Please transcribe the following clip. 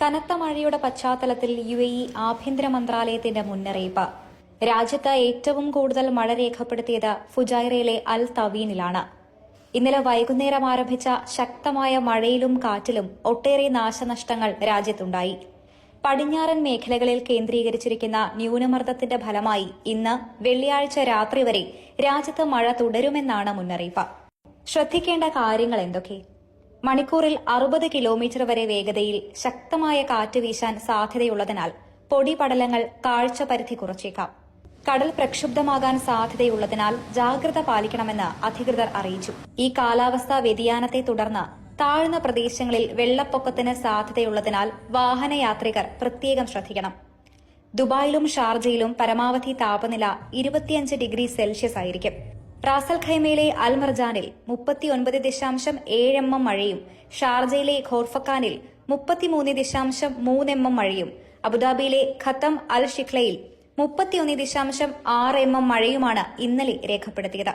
കനത്ത മഴയുടെ പശ്ചാത്തലത്തിൽ UAE ആഭ്യന്തര മന്ത്രാലയത്തിന്റെ മുന്നറിയിപ്പ്. രാജ്യത്ത് ഏറ്റവും കൂടുതൽ മഴ രേഖപ്പെടുത്തിയത് ഫുജൈറയിലെ അൽ തവീനിലാണ്. ഇന്നലെ വൈകുന്നേരം ആരംഭിച്ച ശക്തമായ മഴയിലും കാറ്റിലും ഒട്ടേറെ നാശനഷ്ടങ്ങൾ രാജ്യത്തുണ്ടായി. പടിഞ്ഞാറൻ മേഖലകളിൽ കേന്ദ്രീകരിച്ചിരിക്കുന്ന ന്യൂനമർദ്ദത്തിന്റെ ഫലമായി ഇന്ന് വെള്ളിയാഴ്ച രാത്രി വരെ രാജ്യത്ത് മഴ തുടരുമെന്നാണ് മുന്നറിയിപ്പ്. ശ്രദ്ധിക്കേണ്ട കാര്യങ്ങൾ എന്തൊക്കെ? മണിക്കൂറിൽ 60 കിലോമീറ്റർ വരെ വേഗതയിൽ ശക്തമായ കാറ്റ് വീശാൻ സാധ്യതയുള്ളതിനാൽ പൊടിപടലങ്ങൾ കാഴ്ചപരിധി കുറച്ചേക്കാം. കടൽ പ്രക്ഷുബ്ധമാകാൻ സാധ്യതയുള്ളതിനാൽ ജാഗ്രത പാലിക്കണമെന്ന് അധികൃതർ അറിയിച്ചു. ഈ കാലാവസ്ഥാ വ്യതിയാനത്തെ തുടർന്ന് താഴ്ന്ന പ്രദേശങ്ങളിൽ വെള്ളപ്പൊക്കത്തിന് സാധ്യതയുള്ളതിനാൽ വാഹനയാത്രികർ പ്രത്യേകം ശ്രദ്ധിക്കണം. ദുബായിലും ഷാർജയിലും പരമാവധി താപനില 25 ഡിഗ്രി സെൽഷ്യസ് ആയിരിക്കും. റാസൽ ഖൈമയിലെ അൽ മർജാനിൽ 39.7 mm മഴയും ഷാർജയിലെ ഖോർഫക്കാനിൽ 33.3 mm മഴയും അബുദാബിയിലെ ഖത്തം അൽ ഷിഖ്ലയിൽ 31.6 mm മഴയുമാണ് ഇന്നലെ രേഖപ്പെടുത്തിയത്.